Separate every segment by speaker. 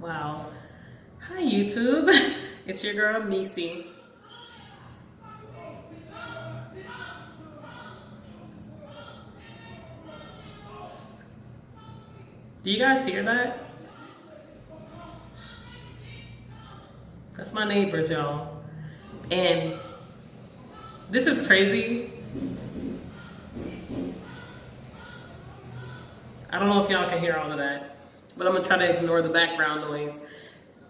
Speaker 1: Wow. Hi, YouTube. It's your girl, Missy. Do you guys hear that? That's my neighbors, y'all. And this is crazy. I don't know if y'all can hear all of that, but I'm gonna try to ignore the background noise.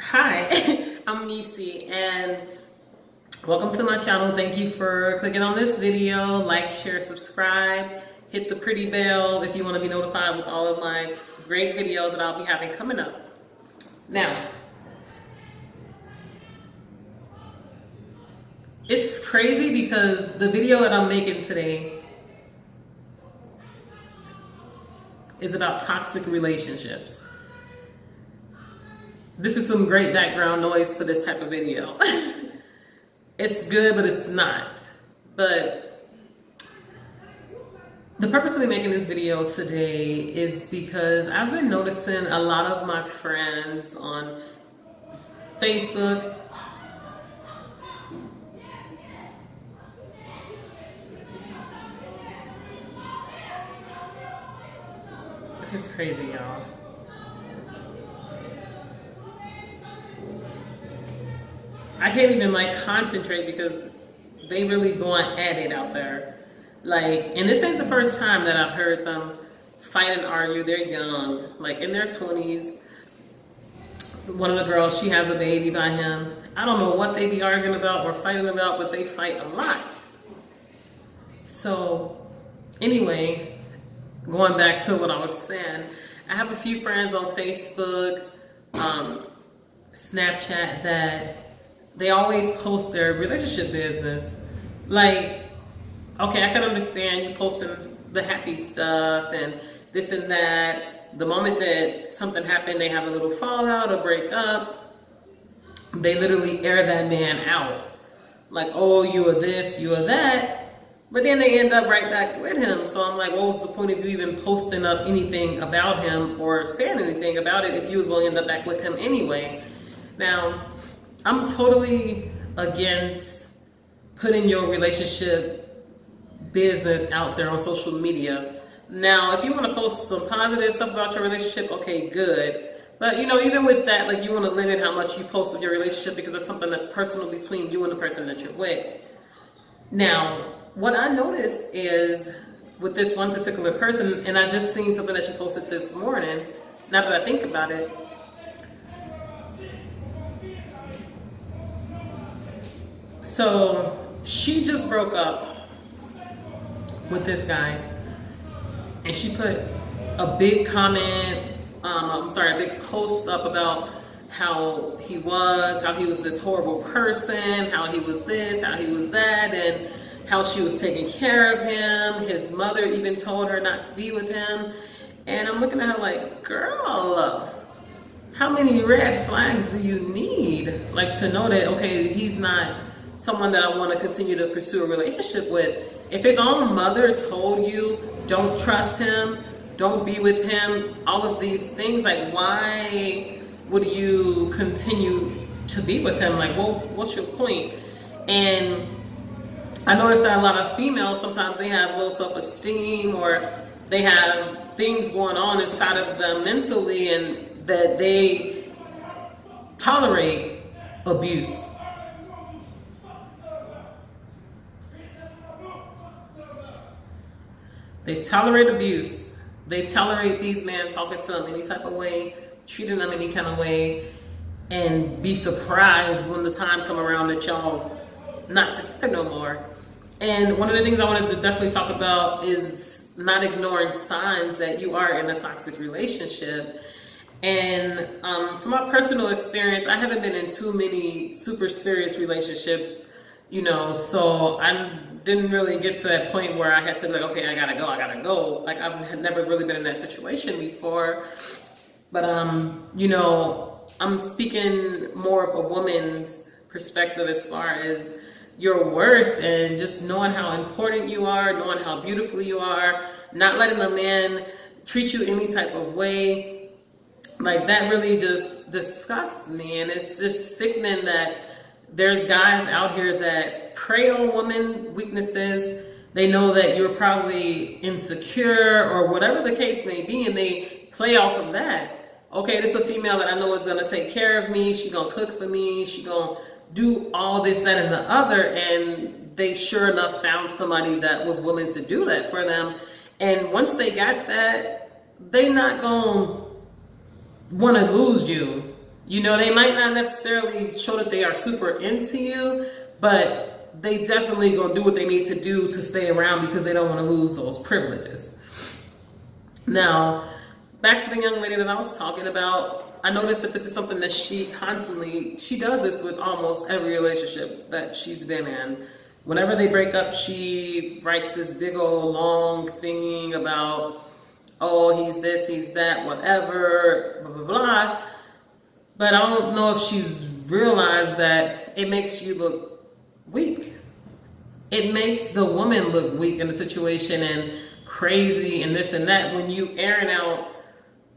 Speaker 1: Hi, I'm Missy, and welcome to my channel. Thank you for clicking on this video. Like, share, subscribe, hit the pretty bell if you want to be notified with all of my great videos that I'll be having coming up. Now, it's crazy because the video that I'm making today is about toxic relationships. This is some great background noise for this type of video. It's good, but it's not. But the purpose of me making this video today is because I've been noticing a lot of my friends on Facebook This is crazy, y'all. I can't even concentrate because they really going at it out there. And this ain't the first time that I've heard them fight and argue. They're young, in their 20s. One of the girls, she has a baby by him. I don't know what they be arguing about or fighting about, but they fight a lot. So, anyway, going back to what I was saying, I have a few friends on Facebook, Snapchat, that they always post their relationship business. Okay, I can understand you posting the happy stuff and this and that. The moment that something happened, they have a little fallout or break up, they literally air that man out. Oh, you are this, you are that. But then they end up right back with him. So I'm like, what was the point of you even posting up anything about him or saying anything about it if you was going to end up back with him anyway? Now, I'm totally against putting your relationship business out there on social media. Now, if you want to post some positive stuff about your relationship, okay, good. But, even with that, you want to limit how much you post of your relationship because it's something that's personal between you and the person that you're with. Now, what I noticed is with this one particular person, and I just seen something that she posted this morning, now that I think about it, so she just broke up with this guy, and she put a big comment, a big post up about how he was this horrible person, how he was this, how he was that, and how she was taking care of him. His mother even told her not to be with him. And I'm looking at her girl, how many red flags do you need? To know that, okay, he's not someone that I want to continue to pursue a relationship with. If his own mother told you, don't trust him, don't be with him, all of these things, why would you continue to be with him? What's your point? And I noticed that a lot of females, sometimes they have low self-esteem or they have things going on inside of them mentally and that they tolerate abuse. They tolerate abuse. They tolerate these men talking to them any type of way, treating them any kind of way, and be surprised when the time come around that y'all not together no more. And one of the things I wanted to definitely talk about is not ignoring signs that you are in a toxic relationship. And from my personal experience, I haven't been in too many super serious relationships, so I didn't really get to that point where I had to okay, I gotta go. I've never really been in that situation before. But, I'm speaking more of a woman's perspective as far as your worth and just knowing how important you are, knowing how beautiful you are, not letting a man treat you any type of way, Like, that really just disgusts me, and it's just sickening that there's guys out here that prey on women weaknesses. They know that you're probably insecure or whatever the case may be, and they play off of that. Okay, this is a female that I know is gonna take care of me, she gonna cook for me, she gonna do all this, that, and the other, and they sure enough found somebody that was willing to do that for them. And once they got that, they not gonna want to lose you. You know, they might not necessarily show that they are super into you, but they definitely gonna do what they need to do to stay around because they don't want to lose those privileges. Now, back to the young lady that I was talking about, I noticed that this is something that she does this with almost every relationship that she's been in. Whenever they break up, she writes this big old long thing about, oh, he's this, he's that, whatever, blah, blah, blah. But I don't know if she's realized that it makes you look weak. It makes the woman look weak in the situation and crazy and this and that when you airing out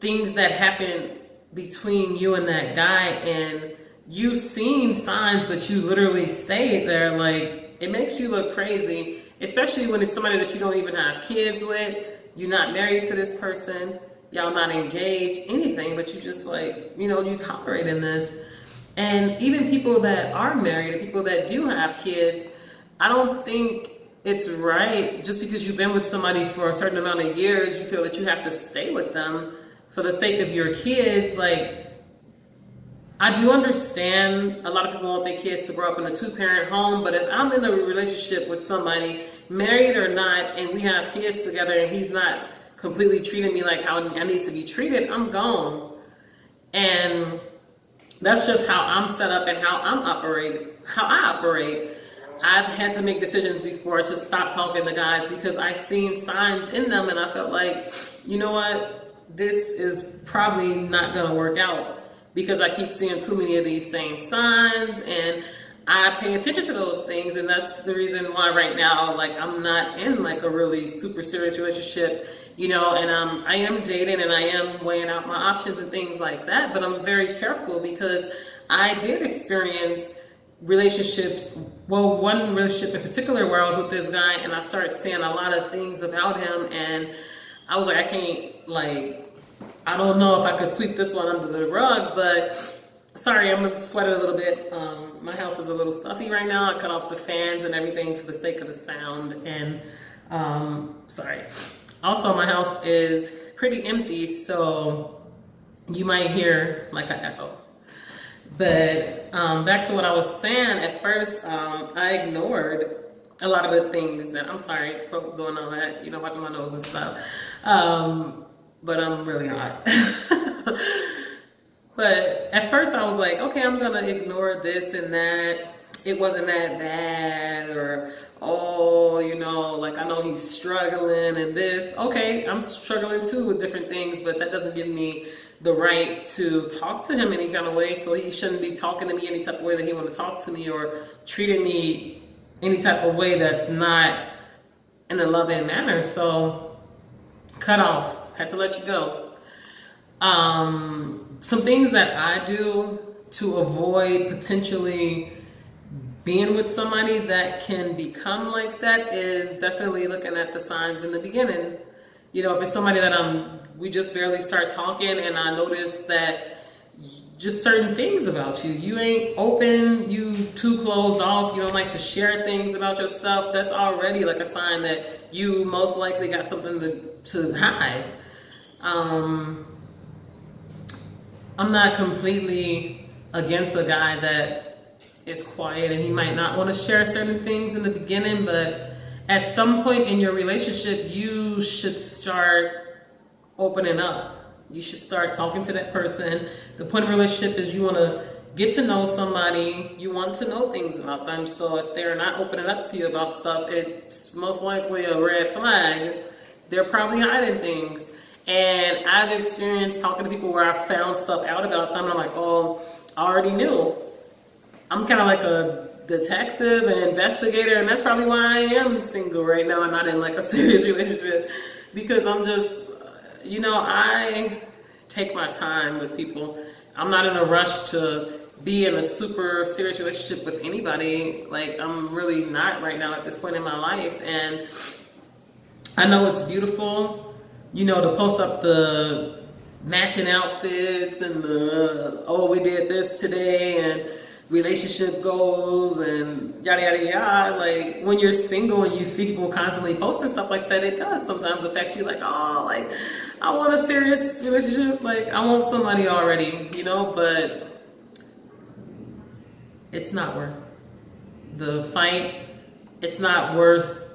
Speaker 1: things that happen between you and that guy, and you've seen signs, but you literally stayed there. Like, it makes you look crazy, especially when it's somebody that you don't even have kids with. You're not married to this person, y'all not engaged, anything, but you just like, you know, you tolerating this. And even people that are married and people that do have kids, I don't think it's right just because you've been with somebody for a certain amount of years, you feel that you have to stay with them for the sake of your kids. Like, I do understand a lot of people want their kids to grow up in a two-parent home, but if I'm in a relationship with somebody, married or not, and we have kids together and he's not completely treating me like how I need to be treated, I'm gone. And that's just how I'm set up and how I operate. I've had to make decisions before to stop talking to guys because I seen signs in them and I felt like, you know what, this is probably not gonna work out because I keep seeing too many of these same signs, and I pay attention to those things. And that's the reason why right now, like, I'm not in like a really super serious relationship, you know, and I am dating and I am weighing out my options and things like that, but I'm very careful because I did experience relationships, well, one relationship in particular where I was with this guy and I started seeing a lot of things about him, and I was like, I can't, like, I don't know if I could sweep this one under the rug, but sorry, I'm gonna sweat it a little bit. My house is a little stuffy right now. I cut off the fans and everything for the sake of the sound, and sorry. Also, my house is pretty empty, so you might hear like an echo. But back to what I was saying, at first I ignored a lot of the things that, I'm sorry for doing all that, you know, wiping my nose and stuff. But I'm really hot. But at first I was like, okay, I'm gonna ignore this and that. It wasn't that bad, or, oh, you know, like, I know he's struggling and this. Okay, I'm struggling too with different things, but that doesn't give me the right to talk to him any kind of way. So he shouldn't be talking to me any type of way that he want to talk to me, or treating me any type of way that's not in a loving manner. So cut off. Had to let you go. Some things that I do to avoid potentially being with somebody that can become like that is definitely looking at the signs in the beginning. You know, if it's somebody that we just barely start talking and I notice that just certain things about you, you ain't open, you too closed off, you don't like to share things about yourself, that's already like a sign that you most likely got something to hide. I'm not completely against a guy that is quiet and he might not want to share certain things in the beginning, but at some point in your relationship, you should start opening up. You should start talking to that person. The point of a relationship is you want to get to know somebody. You want to know things about them. So if they're not opening up to you about stuff, it's most likely a red flag. They're probably hiding things. And I've experienced talking to people where I found stuff out about them and I'm like, oh, I already knew. I'm kind of like a detective and investigator, and that's probably why I am single right now and not in like a serious relationship, because I'm just, you know, I take my time with people. I'm not in a rush to be in a super serious relationship with anybody. Like, I'm really not right now at this point in my life. And I know it's beautiful, you know, to post up the matching outfits and the, oh, we did this today and relationship goals and yada yada yada. Like, when you're single and you see people constantly posting stuff like that, it does sometimes affect you. Like, oh, like, I want a serious relationship, like I want somebody already, you know. But it's not worth the fight. It's not worth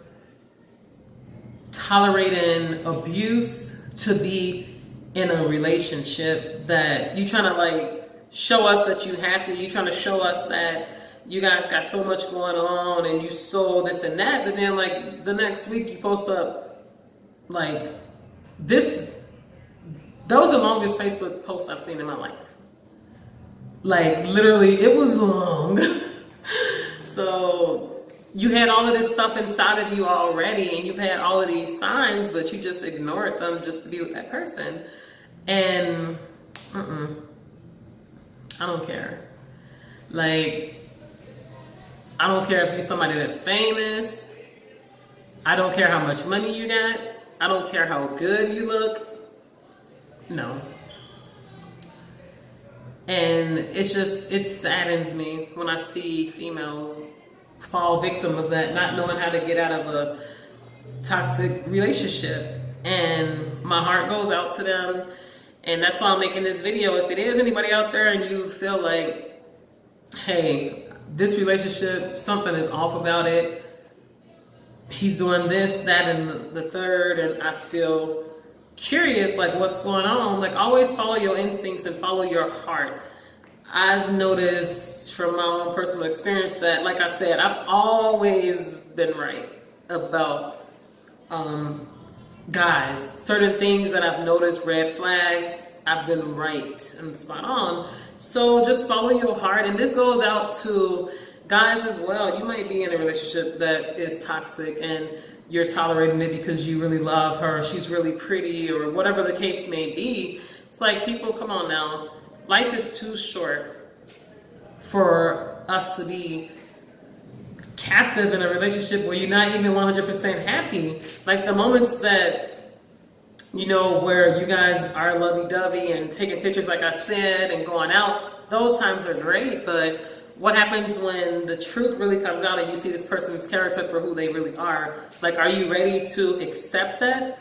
Speaker 1: tolerating abuse to be in a relationship that you trying to like show us that you happy, you trying to show us that you guys got so much going on and you so this and that, but then like the next week you post up like this. Those are the longest Facebook posts I've seen in my life. Like, literally, it was long. So you had all of this stuff inside of you already, and you've had all of these signs, but you just ignored them just to be with that person. And I don't care. Like, I don't care if you're somebody that's famous. I don't care how much money you got. I don't care how good you look. No. And it's just, it saddens me when I see females fall victim of that, not knowing how to get out of a toxic relationship. And my heart goes out to them. And that's why I'm making this video. If it is anybody out there and you feel like, hey, this relationship, something is off about it. He's doing this, that, and the third, and I feel curious, like what's going on. Like, always follow your instincts and follow your heart. I've noticed from my own personal experience that, like I said, I've always been right about guys. Certain things that I've noticed, red flags, I've been right and spot on. So just follow your heart. And this goes out to guys as well. You might be in a relationship that is toxic and you're tolerating it because you really love her, she's really pretty, or whatever the case may be. It's like, people, come on now. Life is too short for us to be captive in a relationship where you're not even 100% happy. Like, the moments that, you know, where you guys are lovey-dovey and taking pictures, like I said, and going out, those times are great. But what happens when the truth really comes out and you see this person's character for who they really are? Like, are you ready to accept that?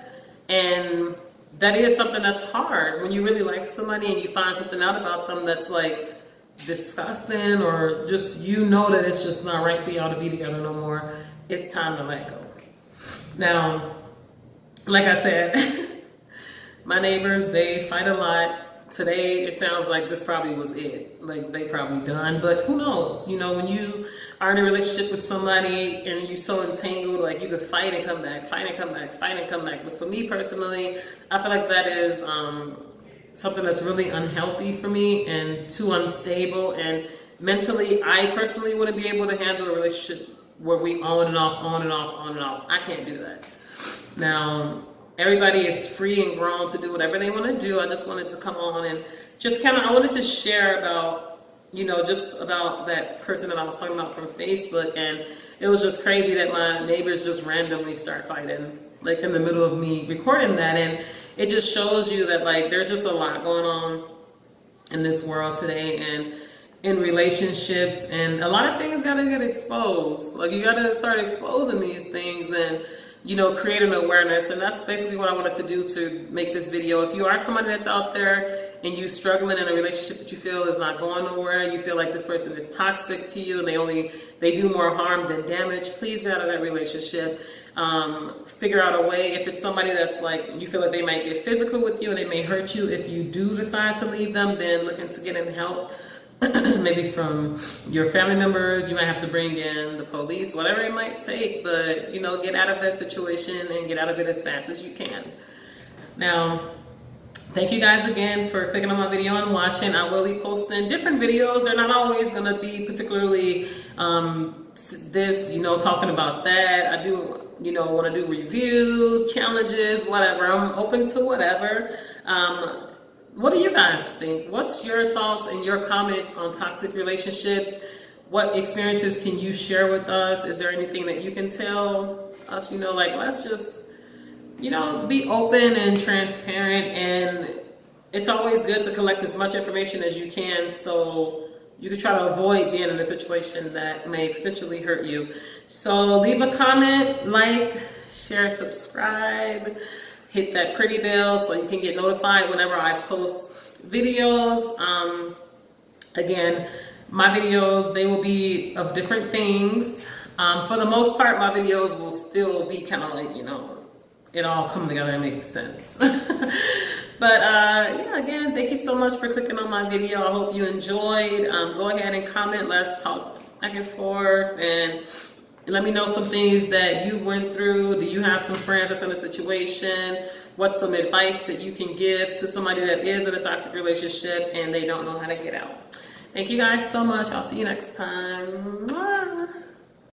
Speaker 1: And that is something that's hard when you really like somebody and you find something out about them that's like disgusting, or just, you know, that it's just not right for y'all to be together no more. It's time to let go. Now, like I said, my neighbors, they fight a lot. Today, it sounds like this probably was it. Like, they probably done, but who knows? You know, when you are in a relationship with somebody and you're so entangled, like, you could fight and come back, fight and come back, fight and come back. But for me personally, I feel like that is something that's really unhealthy for me and too unstable. And mentally, I personally wouldn't be able to handle a relationship where we on and off, on and off, on and off. I can't do that. Now, everybody is free and grown to do whatever they want to do. I just wanted to come on and just kind of, I wanted to share about, you know, just about that person that I was talking about from Facebook. And it was just crazy that my neighbors just randomly start fighting, like in the middle of me recording that. And it just shows you that, like, there's just a lot going on in this world today and in relationships, and a lot of things got to get exposed. Like, you got to start exposing these things and, you know, create an awareness. And that's basically what I wanted to do to make this video. If you are somebody that's out there and you struggling in a relationship that you feel is not going nowhere, you feel like this person is toxic to you and they do more harm than damage, please get out of that relationship. Figure out a way. If it's somebody that's like, you feel like they might get physical with you and they may hurt you, if you do decide to leave them, then look into getting help. Maybe from your family members. You might have to bring in the police, whatever it might take, but, you know, get out of that situation and get out of it as fast as you can. Now, thank you guys again for clicking on my video and watching. I will be posting different videos. They're not always going to be particularly this, you know, talking about that. I do, you know, want to do reviews, challenges, whatever. I'm open to whatever. what do you guys think? What's your thoughts and your comments on toxic relationships? What experiences can you share with us? Is there anything that you can tell us? Like, let's just, be open and transparent. And it's always good to collect as much information as you can so you can try to avoid being in a situation that may potentially hurt you. So leave a comment, like, share, subscribe, hit that pretty bell so you can get notified whenever I post videos. Again, my videos, they will be of different things. For the most part, my videos will still be kind of like, it all come together and make sense. But yeah, again, thank you so much for clicking on my video. I hope you enjoyed. Go ahead and comment. Let's talk back and forth, and let me know some things that you went through. Do you have some friends that's in a situation? What's some advice that you can give to somebody that is in a toxic relationship and they don't know how to get out? Thank you guys so much. I'll see you next time. Mwah.